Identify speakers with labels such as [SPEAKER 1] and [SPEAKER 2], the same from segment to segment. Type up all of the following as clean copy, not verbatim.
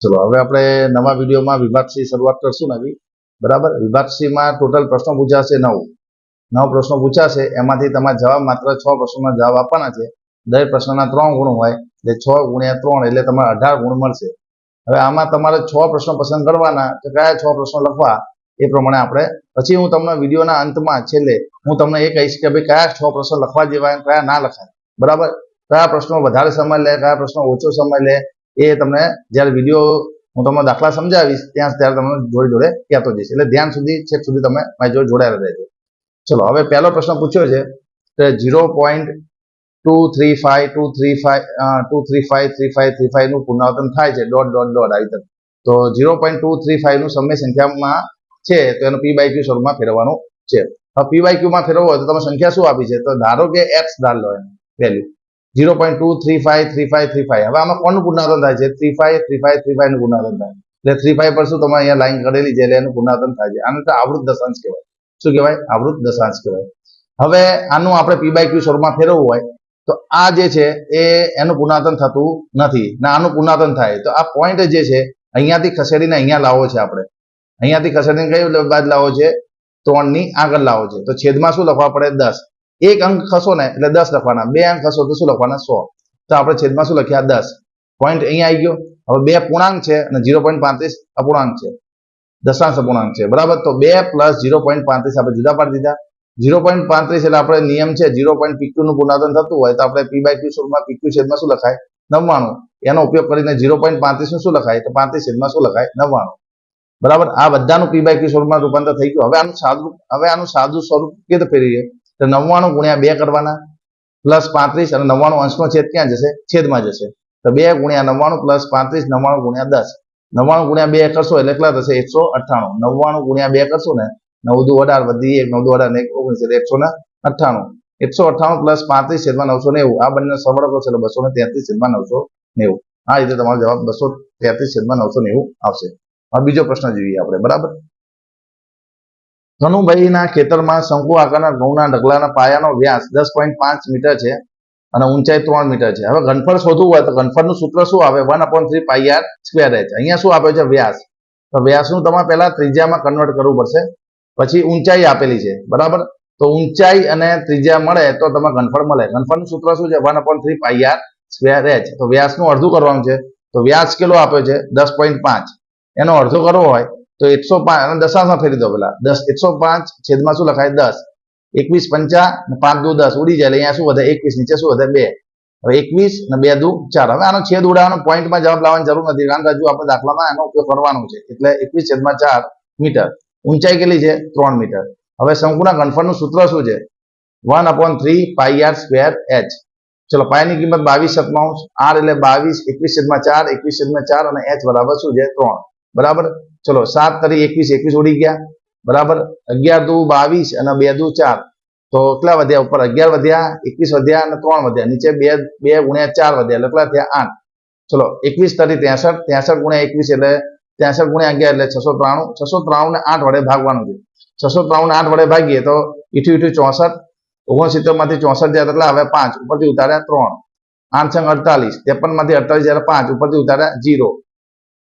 [SPEAKER 1] चलो હવે આપણે નવા વિડીયોમાં વિભાગ સી શરૂઆત કરશું નવી બરાબર। વિભાગ સી માં ટોટલ પ્રશ્નો પૂછાશે 9 પ્રશ્નો પૂછાશે, એમાંથી તમારે જવાબ માત્ર 6 પ્રશ્નોના જવાબ આપવાના છે। દરેક પ્રશ્નના 3 ગુણ હોય એટલે 6 ગુણ્યા 3 એટલે તમારે 18 ગુણ મળશે। હવે આમાં તમારે 6 પ્રશ્નો પસંદ કરવાના કે કયા 6 પ્રશ્નો લખવા એ પ્રમાણે આપણે પછી હું તમને વિડીયોના અંતમાં છેલ્લે હું તમને એ કહીશ કે ભાઈ કયા 6 પ્રશ્નો લખવા જેવા કયા ના લખાય બરાબર। કયા પ્રશ્નો વધારે સમય લે કયા પ્રશ્નો ઓછો સમય લે એ તમને જ્યારે વિડીયો હું તમને દાખલા સમજાવીશ ત્યારે તમને જોડે જોડે કહેતો જઈશ, એટલે ધ્યાન સુધી છેક સુધી તમે મારી જોડે જોડાયેલા રહેજો। ચલો હવે પહેલો પ્રશ્ન પૂછ્યો છે કે 0.235 નું પુનરાવર્તન થાય છે ડોટ ડોટ ડોટ આવી રીતે। તો 0.235 નું સમય સંખ્યામાં છે તો એનું p બાય q સ્વરૂપમાં ફેરવવાનું છે। હવે p બાય q માં ફેરવવો હોય તો તમે સંખ્યા શું આપી છે તો ધારો કે x ધાર લો એનું વેલ્યુ 0.2353535। હવે આમાં કોનું પુનરાવર્તન થાય છે 353535 નું પુનરાવર્તન થાય એટલે 35 પર શું તમે અહીંયા લાઈન કરેલી છે એટલે એનું પુનરાવર્તન થાય છે। આને તો આવૃત દશાંશ કહેવાય। શું કહેવાય? આવૃત દશાંશ કહેવાય। હવે આનું આપણે p બાય q સ્વરૂપમાં ફેરવવું હોય તો આ જે છે એ એનું પુનરાવર્તન થતું નથી ને આનું પુનરાવર્તન થાય તો આ પોઈન્ટ જે છે અહીંયાથી ખસેડીને અહીંયા લાવવો છે આપણે। અહીંયાથી ખસેડીને કઈ બાદ લાવવો છે 3 ની આગળ લાવવો છે। તો છેદમાં શું લખવા પડે 10। એક અંક ખસો ને એટલે 10 લખવાના, બે અંક ખસો તો શું લખવાના 100। તો આપણે છેદમાં શું લખ્યા 10। પોઈન્ટ અહીંયા આવી ગયો। હવે બે પૂર્ણાંક છે અને 0.35 અપૂર્ણાંક છે, દશાંશ અપૂર્ણાંક છે બરાબર। તો 2 પ્લસ 0.35 આપણે જુદા પાડી દીધા। 0.35 એટલે આપણે નિયમ છે 0.pq નું પુનરાવર્તન થતું હોય તો આપણે p બાય q સ્વરૂપમાં pq છેદમાં શું લખાય 99। એનો ઉપયોગ કરીને 0.35 નું શું લખાય તો 35 છેદમાં શું લખાય 99 બરાબર। આ બધાનું p બાય q સ્વરૂપમાં રૂપાંતર થઈ ગયું। હવે આનું સાદું સ્વરૂપ કેવી રીતે ફેરવીએ તો 99 ગુણ્યા 2 કરવાના પ્લસ 35 અને 99 અંશનો છેદ ક્યાં જશે છેદમાં જશે। તો 2 ગુણ્યા 99 પ્લસ 35 99 ગુણ્યા 10 99 ગુણ્યા 2 કરશો એટલે કેટલા થશે 198। 99 ગુણ્યા 2 કરશો ને 9 દુ 18 વધી 1 9 દુ 18 ને 19 એટલે 198 198 પ્લસ 35 છેદમાં 990 આ બંને સરવાળો કરશો એટલે 233 છેદમાં 990। આ રીતે તમારો જવાબ 233 છેદમાં 990 આવશે। હવે બીજો પ્રશ્ન જોઈએ આપણે બરાબર। ધનુભાઈના ખેતરમાં શંકુ આકારના ઘઉંના ઢગલાના પાયાનો વ્યાસ 10.5 મીટર છે અને ઊંચાઈ 3 મીટર છે। હવે ઘનફળ શોધવું હોય તો ઘનફળનું સૂત્ર શું આવે 1/3 પાઈ આર સ્ક્વેર h। અહીંયા શું આપ્યો છે વ્યાસ, તો વ્યાસનું તમારે પહેલા ત્રિજ્યામાં કન્વર્ટ કરવું પડશે, પછી ઊંચાઈ આપેલી છે બરાબર। તો ઊંચાઈ અને ત્રિજ્યા મળે તો તમે ઘનફળ મળે। ઘનફળનું સૂત્ર શું છે 1/3 પાઈ આર સ્ક્વેર h। તો વ્યાસનું અડધું કરવાનું છે તો વ્યાસ કેટલો આપ્યો છે 10.5, એનો અડધો કરવો હોય તો 105 અને દશાંશમાં ફેરવી દો પેલા 105 છેદમાં શું લખાય 10 21 5 અને 5 દુ 10 ઉડી જાય એટલે અહીંયા શું વધે 21 નીચે શું વધે 2। હવે 21 અને 2 દુ 4। હવે આનો છેદ ઉડાવવાનો પોઈન્ટમાં જવાબ લાવવાની જરૂર નથી કારણ કે હજુ આપણે દાખલામાં એનો ઉપયોગ કરવાનો છે એટલે 21/4 મીટર। ઊંચાઈ કેટલી છે 3 મીટર। હવે શંકુના ઘનફળનું સૂત્ર શું છે 1/3 પાઈ આર સ્ક્વેર h। ચલો પાઈની કિંમત 22/7 r એટલે 22 21/4 21/4 અને h બરાબર શું છે 3 બરાબર। ચલો 7 તરી 21 ઉડી ગયા બરાબર। 11 દુ 22 અને 2 દુ 4 તો કેટલા વધ્યા ઉપર 11 વધ્યા 21 વધ્યા અને 3 વધ્યા નીચે 2 ગુણ્યા 4 વધ્યા એટલે કેટલા થયા 8। ચલો 21 તરી 63 63 ગુણ્યા 21 એટલે 63 ગુણ્યા 11 એટલે 693 693 ને 8 વડે ભાગવાનું છે। 693 ને 8 વડે ભાગીએ તો 64 69 માંથી 64 જાય એટલે હવે 5 ઉપરથી ઉતાર્યા 3 8 6 48 53 માંથી 48 જાય 5 ઉપરથી ઉતાર્યા 0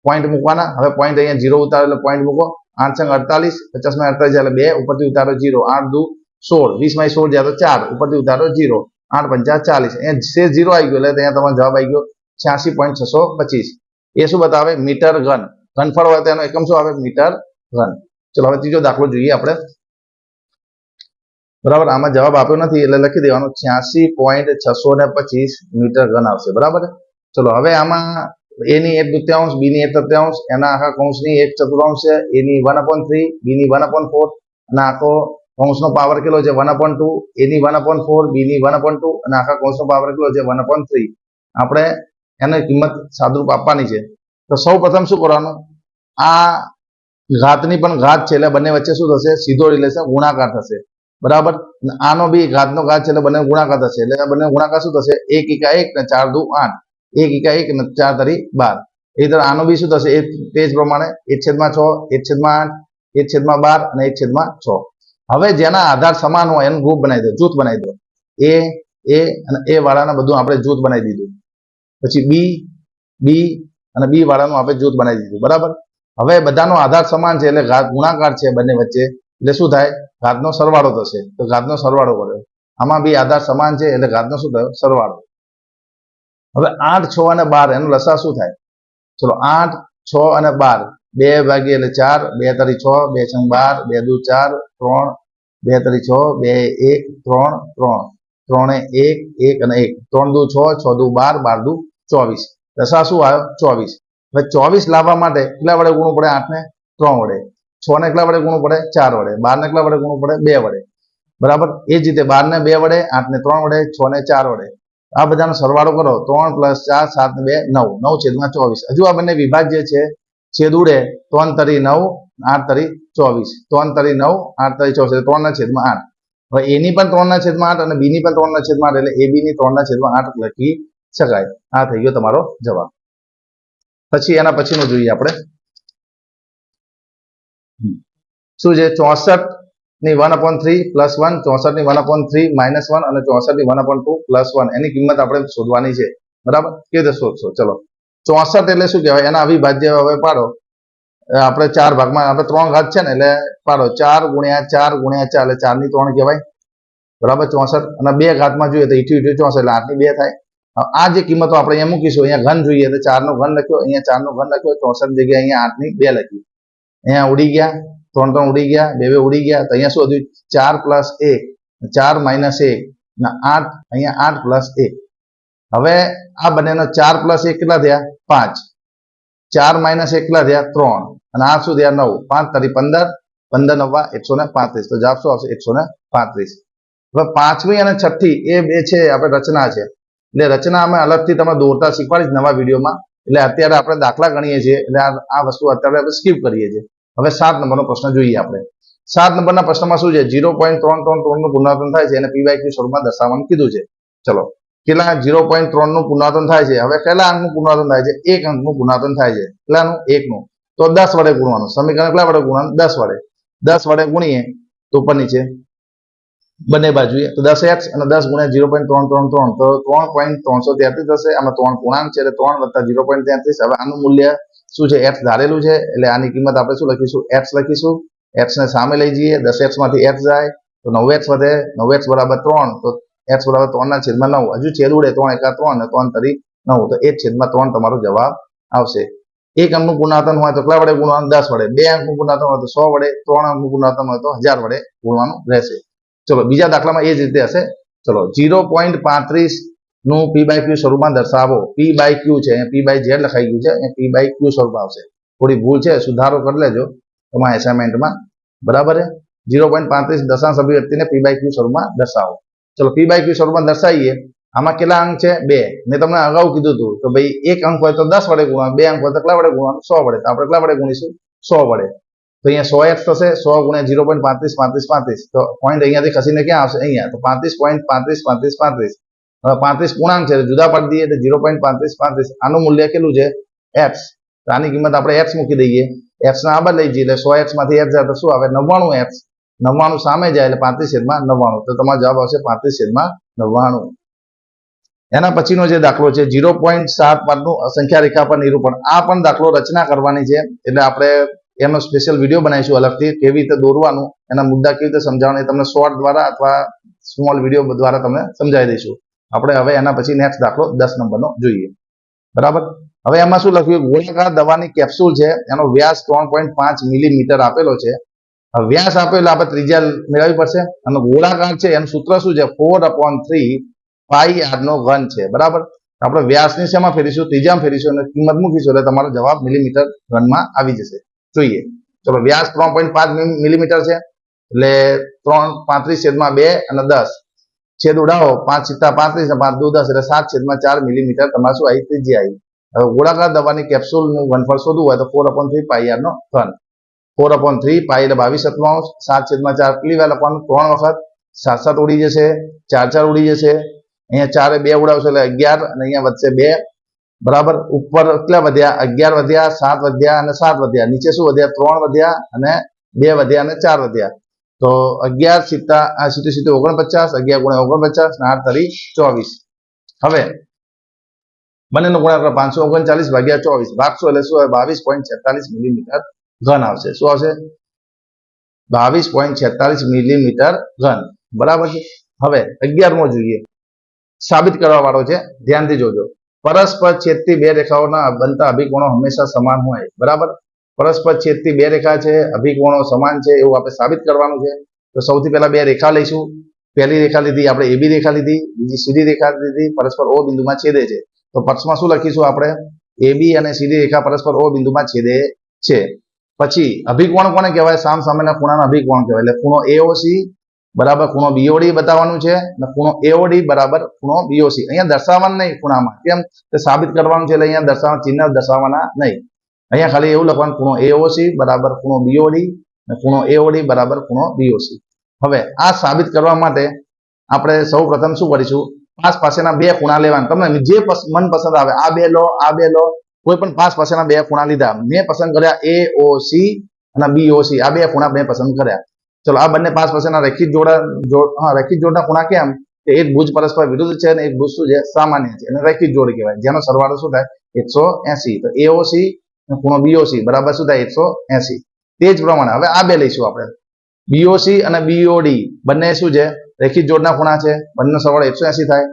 [SPEAKER 1] પોઈન્ટ મૂકવાના। હવે પોઈન્ટ અહીંયા 0 ઉતારો એટલે પોઈન્ટ મૂકો 8 6 48 50 માં 48 જાય 2 ઉપરથી ઉતારો 0 8 દુ 16 20 માં 16 જાય તો 4 ઉપરથી ઉતારો 0 8 5 40 અહીંયા શેષ 0 આવી ગયો એટલે અહીંયા તમારો જવાબ આવી ગયો 86.625। એ શું બતાવે મીટર ઘન। ઘનફળ હોય તો એનો એકમ શું આવે મીટર ઘન। ચલો હવે ત્રીજો દાખલો જોઈએ આપણે બરાબર। આમાં જવાબ આપ્યો નથી એટલે લખી દેવાનો 86.625 મીટર ઘન આવશે બરાબર। ચલો હવે આમાં a ની 1/3 b ની 1/3 એના આખા કૌંસની 1/4 છે, a ની 1/3 b ની 1/4 અને આખો કૌંસનો પાવર કેટલો છે 1/2 a ની 1/4 b ની 1/2 અને આખા કૌંસનો પાવર કેટલો છે 1/3। આપણે એને કિંમત સાદુરૂપ આપવાની છે। તો સૌ પ્રથમ શું કરવાનું આ ઘાતની પણ ઘાત છે એટલે બંને વચ્ચે શું થશે સીધો રિલેશન ગુણાકાર થશે બરાબર। આનો બી ઘાતનો ઘાત છે એટલે બંને ગુણાકાર થશે એટલે બંને ગુણાકાર શું થશે 1 × 1 ને 4 દુ 8 1 × 1 અને 4 તરી 12। એ તરફ આનો બી શું થશે તે જ પ્રમાણે 1/6 1/8 1/12 અને 1/6। હવે જેના આધાર સમાન હોય એનું ગ્રુપ બનાવી દો જૂથ બનાવી દો a અને a વાળાના બધું આપણે જૂથ બનાવી દીધું। પછી b અને બી વાળાનું આપણે જૂથ બનાવી દીધું, બરાબર. હવે બધાનો આધાર સમાન છે એટલે ઘાત ગુણાકાર છે બંને વચ્ચે, એટલે શું થાય, ઘાતનો સરવાળો થશે. તો ઘાતનો સરવાળો કર્યો, આમાં બી આધાર સમાન છે એટલે ઘાતનો શું થયો, સરવાળો. હવે 8, 6 અને 12 એનો લસા શું થાય? ચલો 8, 6 અને 12, 2 ભાગ્યા એટલે 4, 2 તરી 6, 2 છંગ 12, 2 દુ 4, 3, 2 તરી 6, 2 1, 3, 3, 3 1, 1 અને 1, 3 દુ 6, 6 દુ 12, 12 દુ 24. લસા શું આવ્યો? 24. હવે 24 લાવવા માટે કેટલા વડે ગુણવું પડે? 8 ને 3 વડે. 6 ને કેટલા વડે ગુણવું પડે? 4 વડે. 12 ને કેટલા વડે ગુણવું પડે? 2 વડે. બરાબર. એ જ રીતે 12 ને 2 વડે, 8 ને 3 વડે, 6 ને 4 વડે. આ બધાનો સરવાળો કરો. 3 + 4, 7 ને 2, 9, 9/24. હજુ આ બંને વિભાજ્ય છે, છેદ ઉડે. 3 તરી 9, 8 તરી 24. 3 તરી 9, 8 તરી 24 એટલે 3/8. હવે એ ની પણ 3/8 અને બી ની પણ 3/8 એટલે એ બી ની 3/8 લખી શકાય. આ થઈ ગયો તમારો જવાબ. પછી એના પછીનું જોઈએ આપણે શું છે? 64 ની 1/3 + 1, 64 ની 1/3 - 1 અને 64 ની 1/2 + 1 એની કિંમત આપણે શોધવાની છે, બરાબર. કેવી રીતે શોધશો? ચલો 64 એટલે શું કહેવાય? એના અવિભાજ્ય હવે પાડો. આપણે 4 ભાગમાં, આપણે 3 ઘાત છે ને એટલે પાડો. 4 × 4 × 4 એટલે 4 ની 3 કહેવાય, બરાબર. 64 અને 2 ઘાતમાં જોઈએ તો 88 64 એટલે 8 ની 2 થાય. આ જે કિંમતો આપણે અહીંયા મૂકીશું, અહીંયા ઘન જોઈએ તો 4 નો ઘન લખ્યો, અહીંયા 4 નો ઘન લખ્યો, 64 જગ્યાએ અહીંયા 8 ની 2 લખી. અહીંયા ઉડી ગયા, 3 3 ઉડી ગયા, 2 2 ઉડી ગયા. તો અહીંયા શું હતું? 4 + 1, 4 - 1 અને 8, અહીંયા 8 + 1. હવે આ બંનેનો 4 + 1 કેટલા થયા? 5. 4 - 1 કેટલા થયા? 3. અને આ શું થયા? 9. 5 તરી 15, 15 9 135. તો જવાબ શું આવશે? 135. હવે પાંચમી અને છઠ્ઠી એ બે છે આપણે રચના છે, એટલે રચના અમે અલગથી તમે દોરતા શીખવાડીશ નવા વિડીયોમાં. એટલે અત્યારે આપણે દાખલા ગણીએ છીએ એટલે આ વસ્તુ અત્યારે આપણે સ્કીપ કરીએ છીએ. હવે 7 નંબરનો પ્રશ્ન જોઈએ આપણે. 7 નંબરના પ્રશ્નમાં શું છે? 0.333 નું પુનરાવર્તન થાય છે અને PQ સ્વરૂપમાં દર્શાવવાનું કીધું છે. ચલો કેટલા? 0.3 નું પુનરાવર્તન થાય છે. હવે કેટલા અંકનું પુનરાવર્તન થાય છે? 1 અંકનું પુનરાવર્તન થાય છે. કેટલાનું? 1 નું. તો 10 વડે ગુણવાનું. સમીકરણ કેટલા વડે ગુણવાનું? 10 વડે. 10 વડે ગુણીએ તો ઉપર નીચે બંને બાજુએ તો 10x અને 10 × 0.333 તો 3.333 થશે. આમાં 3 પૂર્ણાંક છે એટલે 3 + 0.33. હવે આનું મૂલ્ય શું છે? x ધારેલું છે એટલે આની કિંમત આપણે શું લખીશું? x લખીશું. x ને સામે લઈ જઈએ, 10x માંથી x જાય તો 9x વધે. 9x = 3 તો x = 3/9. હજુ છેદ ઉડે, 3 × 3 અને 3 તરી 9 તો 1/3 તમારો જવાબ આવશે. 1 અંકનું પુનરાવર્તન હોય તો કેટલા વડે ગુણવાનું? 10 વડે. 2 અંકનું પુનરાવર્તન હોય તો 100 વડે. 3 અંકનું પુનરાવર્તન હોય તો 1000 વડે ગુણવાનું રહેશે. ચલો બીજા દાખલામાં એ જ રીતે હશે. ચલો 0.35 નું PQ સ્વરૂપમાં દર્શાવો. PQ છે, P/Z લખાઈ ગયું છે, અહીંયા PQ સ્વરૂપ આવશે. થોડી ભૂલ છે, સુધારો કરી લેજો તમારા એસાઇનમેન્ટમાં, બરાબર છે. 0.35 દશાંશ અભિવ્યક્તિને PQ સ્વરૂપમાં દર્શાવો. ચલો PQ સ્વરૂપમાં દર્શાવીએ. આમાં કેટલા અંક છે? 2. મેં તમને અગાઉ કીધું હતું તો ભાઈ 1 અંક હોય તો 10 વડે ગુણવાનું, 2 અંક હોય તો કેટલા વડે ગુણવાનું? 100 વડે. તો આપણે કેટલા વડે ગુણીશું? 100 વડે. તો અહીંયા 100x થશે. 100 × 0.35 35 35. તો પોઈન્ટ અહીંયાથી ખસીને ક્યાં આવશે? અહીંયા. તો 35.35 35 35. હવે 35 પૂર્ણાંક છે જુદા પાડી દઈએ તો 0.35 35. આનું મૂલ્ય કેટલું છે? x. તો આની કિંમત આપણે x મૂકી દઈએ. x ના આ બાદ લઈ જઈએ એટલે 100x માંથી x જાય તો શું આવે? 99x. 99 સામે જાય એટલે 35/99. તો તમારો જવાબ આવશે 35/99. એના પછીનો જે દાખલો છે 0.7 નું સંખ્યા રેખા પર નિરૂપણ. આ પણ દાખલો રચના કરવાની છે એટલે આપણે એનો સ્પેશિયલ વિડીયો બનાવીશું અલગથી, કેવી રીતે દોરવાનું, એના મુદ્દા કેવી રીતે સમજાવવાનું, તમને શોર્ટ દ્વારા અથવા સ્મોલ વિડીયો દ્વારા તમને સમજાવી દઈશું. આપણે હવે એના પછી નેક્સ્ટ દાખલો 10 નંબરનો જોઈએ, બરાબર. હવે એમાં શું લખ્યું? ગોળાકાર દવાની કેપ્સ્યુલ છે, એનો વ્યાસ 3.5 મિલીમીટર આપેલો છે. વ્યાસ આપેલો એટલે આપણે ત્રિજ્યા મેળવવી પડશે અને ગોળાકાર છે એનું સૂત્ર શું છે? 4/3 πr નો ઘન છે, બરાબર. આપણે વ્યાસની શેમાં ફેરીશું? ત્રિજ્યામાં ફેરીશું અને કિંમત મૂકીશું એટલે તમારો જવાબ મિલીમીટર ઘનમાં આવી જશે. જોઈએ ચલો વ્યાસ 3.5 મિલીમીટર છે એટલે 35/2 અને 10 છેદ ઉડાવો. 5 × 35 અને 5 × 2 10 એટલે 7/4 મિલીમીટર તમારે શું આવી? ત્રિજ્યા આવી. હવે ગોળાકાર દવાની કેપ્સ્યુલનું ઘનફળ શોધવું હોય તો 4/3 πr નો ઘન. 4/3 π એટલે 22/7. 7/4 કેટલી વાર લખવાનું? 3 વખત. 7 7 ઉડી જશે, 4 4 ઉડી જશે. અહીંયા 4 2 ઉડાવશો એટલે 11 અને અહીંયા વધશે 2, બરાબર. ઉપર કેટલા વધ્યા? 11 વધ્યા, 7 વધ્યા અને 7 વધ્યા. નીચે શું વધ્યા? 3 વધ્યા અને 2 વધ્યા અને 4 વધ્યા. તો 11 સીધું 49, 11 × 49 અને 8 તરી 24. હવે બંનેનો ગુણાકાર 539 ભાગ્યા 24 ભાગશો એટલે શું આવે 22.46 મિલીમીટર ઘન આવશે. શું આવશે? 22.46 મિલીમીટર ઘન. બરાબર છે. હવે 11મો જોઈએ, સાબિત કરવા વાળો છે, ધ્યાનથી જોજો. પરસ્પર છેદતી બે રેખાઓના બનતા અભિકોણો હંમેશા સમાન હોય. બરાબર. પરસ્પર છેદતી બે રેખા છે, અભિકોણો સમાન છે, એવું આપણે સાબિત કરવાનું છે. તો સૌથી પહેલા બે રેખા લઈશું. પહેલી રેખા લીધી આપણે AB રેખા લીધી, બીજી CD રેખા લીધી, પરસ્પર O બિંદુમાં છેદે છે. તો પક્ષમાં શું લખીશું આપણે? AB અને CD રેખા પરસ્પર O બિંદુમાં છેદે છે. પછી અભિકોણ કોને કહેવાય? સામ સામેના ખૂણાનો અભિકોણ કહેવાય. એટલે ખૂણો AOC બરાબર ખૂણો BOD બતાવવાનું છે, અને ખૂણો AOD બરાબર ખૂણો BOC. અહીંયા દર્શાવવાનું નહીં ખૂણામાં, કેમ? તે સાબિત કરવાનું છે, એટલે અહીંયા દર્શાવવા ચિહ્ન દર્શાવવાના નહીં. અહીંયા ખાલી એવું લખવાનું ખૂણો AOC બરાબર ખૂણો BOD અને ખૂણો AOD બરાબર ખૂણો BOC. હવે આ સાબિત કરવા માટે આપણે સૌ પ્રથમ શું કરીશું? પાસ પાસેના બે ખૂણા લેવાના. તમને જે મનપસંદ આવે આ બે લો, આ બે લો, કોઈ પણ પાસ પાસેના બે ખૂણા લીધા. મેં પસંદ કર્યા AOC અને BOC. આ બે ખૂણા મેં પસંદ કર્યા. ચલો, આ બંને પાસ પાસેના રેખિત જોડના ખૂણા કેમ? કે એક ભુજ પરસ્પર વિરુદ્ધ છે અને એક ભુજ શું છે? સામાન્ય છે, અને રેખિત જોડ કહેવાય, જેનો સરવાળો શું થાય? 180. તો AOC અને ખૂણો BOC બરાબર શું થાય? 180. તે જ પ્રમાણે હવે આ બે લઈશું આપણે. BOC અને BOD બંને શું છે? રેખિત જોડના ખૂણા છે, બંનેનો સરવાળો 180 થાય.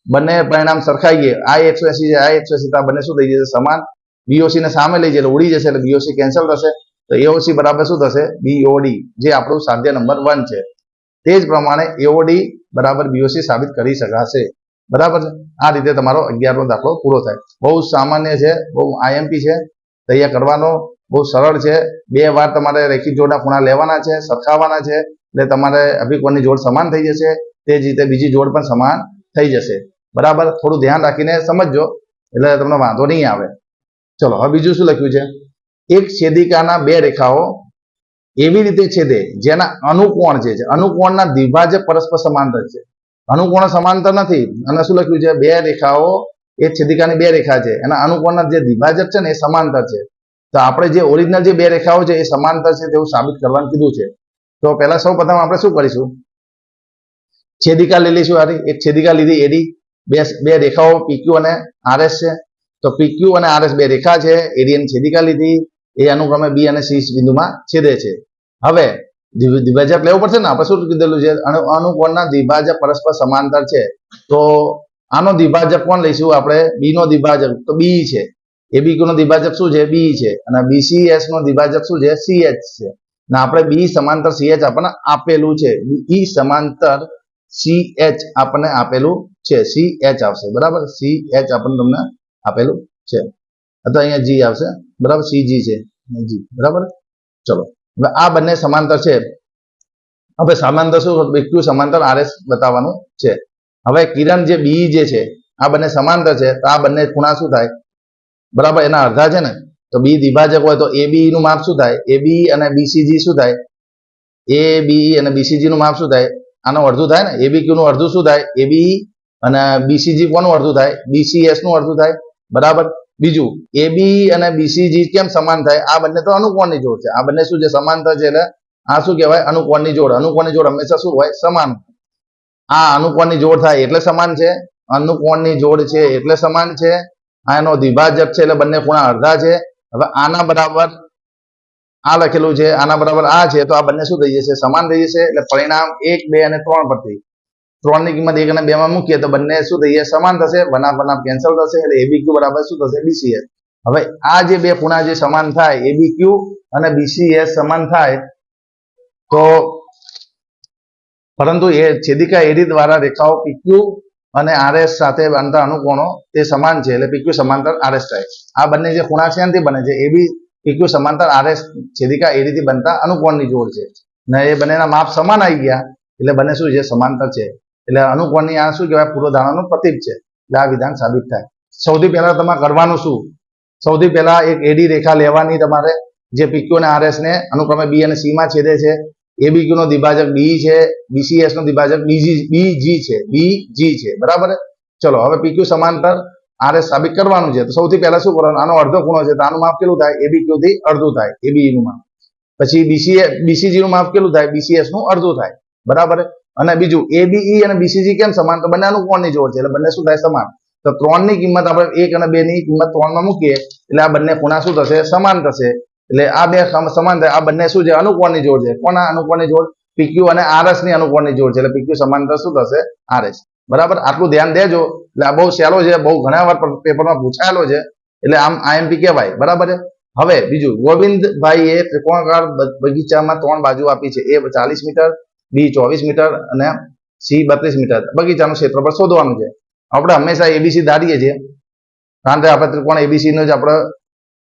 [SPEAKER 1] બંને પરિણામ સરખાઈએ, આ 180 છે, આ 180, આ બંને શું થઈ જશે? સમાન. BOC ને સામે લઈ જાય એટલે ઉડી જશે, એટલે BOC કેન્સલ થશે. તો AOC બરાબર શું થશે? BOD, જે આપણું સાધ્ય નંબર 1 છે. તે જ પ્રમાણે AOD બરાબર BOC સાબિત કરી શકાશે. બરાબર છે. આ રીતે તમારો 11મો દાખલો પૂરો થાય. બહુ સામાન્ય છે, બહુ IMP છે, તૈયાર કરવાનો બહુ સરળ છે. બે વાર તમારે રેખિત જોડના ખૂણા લેવાના છે, સરખાવવાના છે, એટલે તમારે અભિકોણની જોડ સમાન થઈ જશે. તે જ રીતે બીજી જોડ પણ સમાન થઈ જશે. બરાબર. થોડું ધ્યાન રાખીને સમજજો, એટલે તમને વાંધો નહીં આવે. ચલો, હવે બીજું શું લખ્યું છે? એક છેદિકાના બે રેખાઓ એવી રીતે છેદે જેના અનુકોણ છે, અનુકોણના દ્વિભાજક પરસ્પર સમાંતર છે. અનુકોણ સમાંતર નથી. અને શું લખ્યું છે? બે રેખાઓ, એક છેદિકાની બે રેખા છે, એના અનુકોણના જે દ્વિભાજક છે ને એ સમાંતર છે. તો આપણે જે ઓરિજિનલ જે બે રેખાઓ છે એ સમાંતર છે તેવું સાબિત કરવાનું કીધું છે. તો પહેલા સૌ પ્રથમ આપણે શું કરીશું? છેદિકા લઈ લઈશું. એક છેદિકા લીધી AD, બે રેખાઓ PQ અને RS છે. તો PQ અને RS બે રેખા છે, AD ની છેદિકા લીધી, એ અનુક્રમે B અને C બિંદુમાં છેદે છે. હવે દ્વિભાજક લેવું પડશે ને. આપણે શું કીધેલું છે? અનુકોણના દ્વિભાજક પરસ્પર સમાંતર છે. તો આનો દ્વિભાજક કોણ લઈશું આપણે? B નો દ્વિભાજક તો B છે. ABQ નો દ્વિભાજક શું છે? B છે. અને BCS નો દ્વિભાજક શું છે? CH છે. અને આપણે B સમાંતર CH આપણને આપેલું છે. B સમાંતર CH આપણને આપેલું છે. CH આવશે. બરાબર. CH આપણને તમને આપેલું છે. અથવા અહીંયા G આવશે. બરાબર. CG છે G. બરાબર. ચલો, હવે આ બંને સમાંતર છે. હવે સમાંતર શું? BQ સમાંતર RS બતાવવાનું છે. હવે કિરણ જે B જે છે, આ બંને સમાંતર છે, તો આ બંને ખૂણા શું થાય? બરાબર. એના અડધા છે ને. તો B દ્વિભાજક હોય તો AB નું માપ શું થાય? AB અને BCG શું થાય? AB અને BCG નું માપ શું થાય? આનું અડધું થાય ને. ABQ નું અડધું શું થાય? AB અને BCG કોનું અડધું થાય? BCS નું અડધું થાય. બરાબર. બીજું, AB અને BCG કેમ સમાન થાય? આ બંને તો અનુકોણની જોડ છે. આ બંને શું છે? સમાંતર છે. એટલે આ શું કહેવાય? અનુકોણની જોડ. અનુકોણની જોડ હંમેશા શું હોય? સમાન. આ અનુકોણની જોડ થાય એટલે સમાન છે. અનુકોણની જોડ છે એટલે સમાન છે. આ એનો દ્વિભાજક છે એટલે બંને ખૂણા અડધા છે. હવે આના બરાબર આ લખેલું છે, આના બરાબર આ છે, તો આ બંને શું થઈ જશે? સમાન થઈ જશે. એટલે પરિણામ 1, 2 અને 3 પરથી 3 ની કિંમત 1 અને 2 માં મૂકીએ તો બંને શું થઈ જશે? સમાન થશે. બનામ કેન્સલ થશે. એટલે ABQ બરાબર શું થશે? BCS. હવે આ જે બે ખૂણા જે સમાન થાય, ABQ અને BCS સમાન થાય, તો પરંતુ એ છેદિકા AD દ્વારા રેખાઓ PQ અને RS સાથે બનતા અનુકોણો તે સમાન છે. એટલે PQ સમાંતર RS થાય. આ બંને જે ખૂણા છે એનાથી બને છે. AB PQ સમાંતર RS છેદિકા AD થી બનતા અનુકોણની જોડ છે. ને એ બંનેના માપ સમાન આવી ગયા એટલે બંને શું છે? સમાંતર છે. એટલે અનુકોણની આ શું કહેવાય? પૂર્વધારણાનું પ્રતીક છે. એટલે આ વિધાન સાબિત થાય. સૌથી પહેલા તમારે કરવાનું શું? સૌથી પહેલા એક AD રેખા લેવાની તમારે, જે PQ અને RS ને અનુક્રમે B અને C માં છેદે છે. ABQ નો દ્વિભાજક B છે, BCS નો દ્વિભાજક BG છે. BG છે. બરાબર. ચલો, હવે PQ સમાંતર RS સાબિત કરવાનું છે. તો સૌથી પહેલા શું કરવાનું? આનો અડધો ખૂણો છે, તો આનું માપ કેટલું થાય? ABQ થી અડધું થાય, ABE નું માપ. પછી BCG નું માપ કેટલું થાય? BCS નું અડધું થાય. બરાબર. અને બીજું, ABE અને BCG કેમ સમાન? તો બંને અનુકોણની જોડ છે એટલે બંને શું થાય? સમાન. તો 3 ની કિંમત આપણે 1 અને 2 ની કિંમત 3 માં મૂકીએ એટલે આ બંને ખૂણા શું થશે? સમાન થશે. એટલે આ બે સમાન થાય. આ બંને શું છે? અનુકોણની જોડ છે. કોના અનુકોણની જોડ? પીક્યુ અને આરએસ ની અનુકોણની જોડ છે. એટલે પીક્યુ સમાંતર શું થશે? આરએસ. બરાબર, આટલું ધ્યાન દેજો. એટલે આ બહુ સહેલો છે, બહુ ઘણા વાર પેપરમાં પૂછાયેલો છે, એટલે આમ આઈએમપી કહેવાય. બરાબર છે. હવે બીજું, ગોવિંદભાઈએ ત્રિકોણાકાર બગીચામાં 3 બાજુ આપી છે. એ 40 મીટર, બી 24 મીટર અને સી 32 મીટર. બગીચાનું ક્ષેત્રફળ શોધવાનું છે. આપણે હંમેશા એબીસી ધારીએ છીએ, કારણ કે આપણે ત્રિકોણ એબીસી નો જ આપણે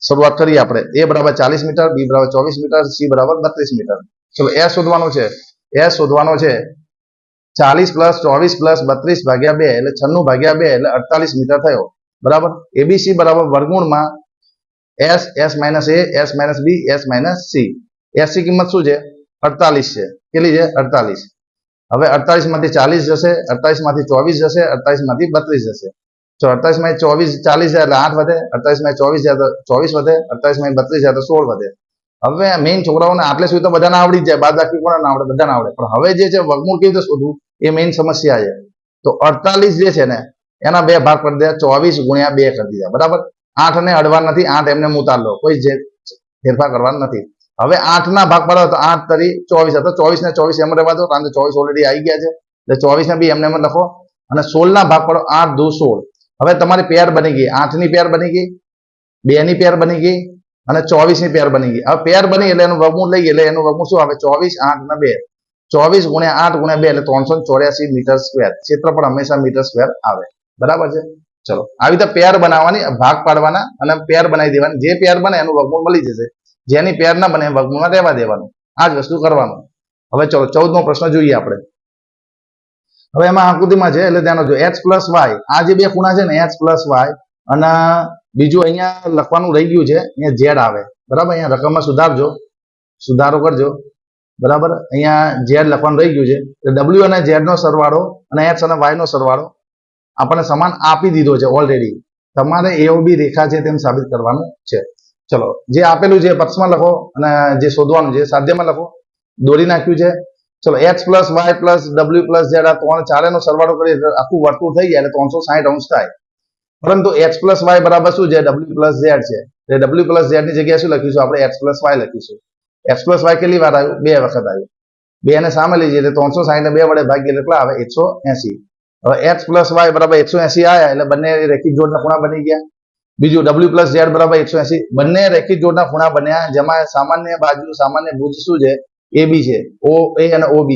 [SPEAKER 1] શરૂઆત કરીએ. આપણે એ બરાબર 40 મીટર, બી બરાબર 24 મીટર, સી બરાબર 32 મીટર. ચલો એસ શોધવાનું છે. એસ શોધવાનો છે 40 પ્લસ 24 પ્લસ 32 ભાગ્યા 2 એટલે 96 ભાગ્યા 2 એટલે 48 મીટર થયો. બરાબર. એબીસી બરાબર વર્ગમૂળમાં એસ, એસ માઇનસ એ, એસ માઇનસ બી, એસ માઇનસ સી. એસ ની કિંમત શું છે? 48 છે. કેટલી છે? 48. હવે 48 માંથી 40 જશે, 48 માંથી 24 જશે, 48 માંથી 32 જશે. તો 48 માંથી 24 40 જાય એટલે 8 વધે, 48 માંથી 24 જાય તો 24 વધે, 48 માંથી 32 જાય તો 16 વધે. હવે મેઇન છોકરાઓને આટલે સુધી તો બધાને આવડી જ જાય, બાદબાકી કોને ના આવડે? બધાને આવડે. પણ હવે જે છે વર્ગમૂળ કેવી રીતે શોધવું એ મેઇન સમસ્યા છે. તો 48 જે છે ને એના બે ભાગ કરી દે, 24 ગુણ્યા 2 કરી દીધા. બરાબર. 8 ને અડવા નથી, 8 એમને ઉતાર લો, કોઈ જે ફેરફાર કરવાનો નથી. હવે 8 ના ભાગ પાડો તો 8 તરી 24 હતો, 24 ને 24 એમ રહેવા દો, કારણ કે 24 ઓલરેડી આવી ગયા છે. એટલે 24 ને બી એમને એમ લખો અને 16 ના ભાગ પાડો, 8 દુ 16. હવે તમારી પેર બની ગઈ, 8 ની પેર બની ગઈ, 2 ની પેર બની ગઈ અને 24 ની પેર બની ગઈ. હવે પેર બની એટલે એનું વર્ગમૂળ લઈએ, એટલે એનું વર્ગમૂળ શું આવે? 24, 8 અને 2. 24 ગુણ્યા 8 ગુણ્યા 2 એટલે 384 મીટર સ્ક્વેર. ક્ષેત્રફળ હંમેશા મીટર સ્ક્વેર આવે. બરાબર છે. ચલો આવી રીતે પેર બનાવવાની, ભાગ પાડવાના અને પેર બનાવી દેવાની. જે પેર બને એનું વર્ગમૂળ મળી જશે. જેની પેર ના બને વર્ગમૂળમાં રહેવા દેવાનું. આ જ વસ્તુ કરવાનું. હવે ચલો 14મો પ્રશ્ન જોઈએ આપણે. હવે એમાં આકૃતિમાં છે એટલે ધ્યાન રાખજો. એચ પ્લસ વાય, આ જે બે ખૂણા છે ને એચ પ્લસ વાય, અને બીજું અહીંયા લખવાનું રહી ગયું છે, અહીંયા ઝેડ આવે. બરાબર. અહીંયા રકમમાં સુધારો કરજો. બરાબર. અહીંયા ઝેડ લખવાનું રહી ગયું છે. ડબલ્યુ અને ઝેડ નો સરવાળો અને એચ અને વાય નો સરવાળો આપણને સમાન આપી દીધો છે ઓલરેડી. તમારે એઓબી રેખા છે તેમ સાબિત કરવાનું છે. ચલો જે આપેલું છે પક્ષમાં લખો અને જે શોધવાનું છે સાધ્યમાં લખો. દોરી નાખ્યું છે. ચલો H plus Y plus W plus Z, આ ત્રણ ચારેનો સરવાળો કરીએ આખું વર્તુળ થઈ જાય એટલે 360 અંશ થાય. પરંતુ એચ પ્લસ વાય બરાબર શું છે? ડબલ્યુ પ્લસ ઝેડ છે. એટલે ડબલ્યુ પ્લસ ઝેડ ની જગ્યાએ શું લખીશું? આપણે એચ પ્લસ વાય લખીશું. એચ પ્લસ વાય કેટલી વાર આવ્યું? 2 વખત આવ્યું. 2 ને સામે લઈ જઈએ એટલે 360 ને 2 વડે ભાગીએ એટલે કેટલા આવે? 180. હવે એચ પ્લસ વાય બરાબર 180 આવ્યા એટલે બંને રેખિક જોડના ખૂણા બની ગયા. બીજું ડબલ્યુ પ્લસ ઝેડ બરાબર 180, બંને રેખિક જોડના ખૂણા બન્યા, જેમાં સામાન્ય બાજુ સામાન્ય ભુજ શું છે? AB છે. OA અને OB.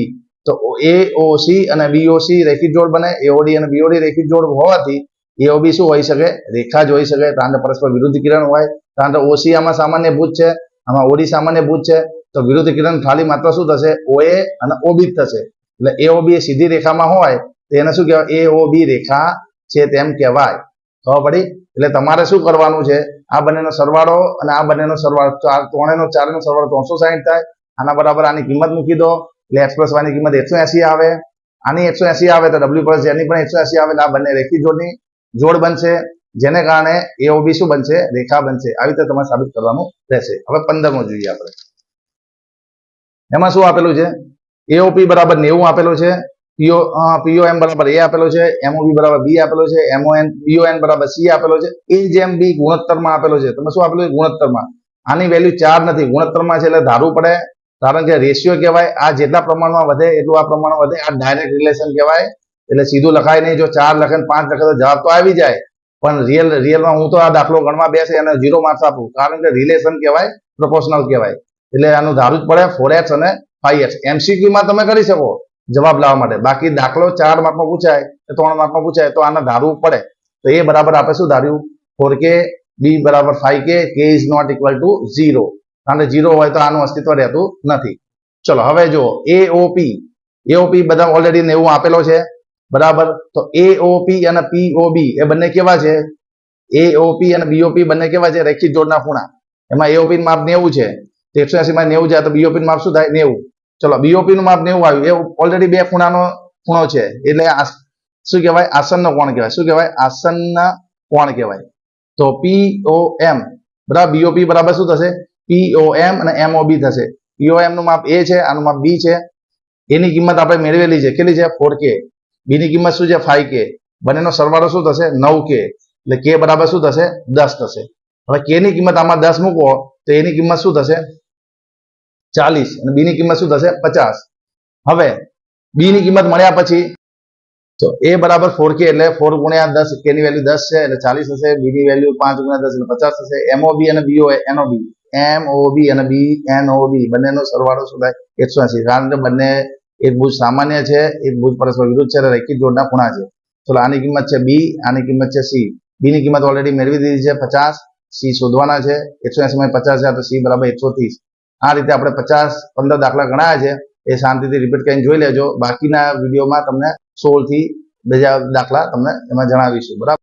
[SPEAKER 1] તો AOC અને BOC રેખિક જોડ બને. AOD અને BOD રેખિક જોડ હોવાથી AOB શું હોઈ શકે? રેખા જ હોઈ શકે. કારણ કે પરસ્પર વિરુદ્ધ કિરણ હોય. કારણ કે OC આમાં સામાન્ય ભુજ છે, આમાં OD સામાન્ય ભુજ છે. તો વિરુદ્ધ કિરણ ખાલી માત્ર શું થશે? OA અને OB જ થશે. એટલે AOB એ સીધી રેખામાં હોય તો એને શું કહેવાય? AOB રેખા છે તેમ કહેવાય. ખબર પડી? એટલે તમારે શું કરવાનું છે? આ બંનેનો સરવાળો અને આ બંનેનો સરવાળો, ત્રણેયનો ચારેયનો સરવાળો 360 થાય. આના બરાબર આની કિંમત મૂકી દો એટલે એચ પ્લસ વાય ની કિંમત 180 આવે. આની 180 આવે તો ડબલ્યુ પ્લસ ઝેડ ની પણ 180 આવે. આ બંને રેખિક જોડની જોડ બનશે, જેને કારણે એઓબી શું બનશે? રેખા બનશે. આવી રીતે તમારે સાબિત કરવાનું રહેશે. હવે 15મો જોઈએ આપણે. એમાં શું આપેલું છે? એઓપી બરાબર 90 આપેલું છે. POM બરાબર A આપેલો છે. MOB બરાબર B આપેલો છે. BON બરાબર C આપેલો છે. A જેમ B ગુણોત્તરમાં આપેલો છે. તમે શું આપેલું છે? ગુણોત્તરમાં. આની વેલ્યુ 4 નથી, ગુણોત્તરમાં છે એટલે ધારવું પડે, કારણ કે રેશિયો કહેવાય. આ જેટલા પ્રમાણમાં વધે એટલું આ પ્રમાણમાં વધે. આ ડાયરેક્ટ રિલેશન કહેવાય. એટલે સીધું લખાય નહીં. જો 4 લખે 5 લખે તો જવાબ તો આવી જાય, પણ રિયલમાં હું તો આ દાખલો ગણવા બેસે અને 0 માર્ક્સ આપું, કારણ કે રિલેશન કહેવાય, પ્રોપોર્શનલ કહેવાય. એટલે આનું ધારવું જ પડે. 4x અને 5x MCQ માં તમે કરી શકો જવાબ લાવવા માટે. બાકી દાખલો 4 માર્કનો પૂછાય, 3 માર્કનો પૂછાય તો આને ધારવું પડે. તો એ બરાબર આપણે શું ધાર્યું? 4k, b બરાબર 5k, k is not equal to 0. કારણ કે 0 હોય તો આનું અસ્તિત્વ રહેતું નથી. ચલો હવે જો AOP બધા ઓલરેડી 90 આપેલો છે. બરાબર. તો AOP અને POB એ બંને કેવા છે? AOP અને BOP બંને કેવા છે? રેખિક જોડના ખૂણા. એમાં AOP નું માપ 90 છે. 180 માં 90 જાય તો BOP નું માપ શું થાય? 90. ચલો BOP નું માપ 90 આવ્યું. એ ઓલરેડી બે ખૂણો છે. એટલે શું કહેવાય? આસન્ન કોણ કહેવાય. શું કહેવાય? આસન્ન કોણ કહેવાય. તો POM બરાબર BOP બરાબર શું થશે? POM અને MOB થશે. POM નું માપ A છે, આનું માપ B છે. એની કિંમત આપણે મેળવેલી છે. કેટલી છે? 4k. B ની કિંમત શું છે? 5k. બંનેનો સરવાળો શું થશે 9k, એટલે k બરાબર શું થશે 10 થશે. હવે k ની કિંમત આમાં 10 મૂકો તો એની કિંમત શું થશે 40 અને b ની કિંમત શું થશે 50. હવે b ની કિંમત મળ્યા પછી તો a બરાબર 4k એટલે 4 ગુણ્યા 10, k ની વેલ્યુ 10 છે એટલે 40 થશે, b ની વેલ્યુ 5 ગુણ્યા 10 એટલે 50 થશે. mob અને bob અને bnob બંનેનો સરવાળો શું થાય 180, કારણ કે બંને એક ભુજ સામાન્ય છે, એક ભુજ પરસ્પર વિરુદ્ધ છે અને રેખિક જોડના ખૂણા છે. ચલો આની કિંમત છે b, આની કિંમત છે c. b ની કિંમત ઓલરેડી મેળવી દીધી છે 50, c શોધવાના છે. 180 માં 50 છે તો c બરાબર 130. આ રીતે આપણે 15 દાખલા ગણાયા છે, એ શાંતિથી રિપીટ કરીને જોઈ લેજો. બાકીના વિડીયોમાં તમને 16 થી બીજા દાખલા તમને એમાં જણાવીશું. બરાબર.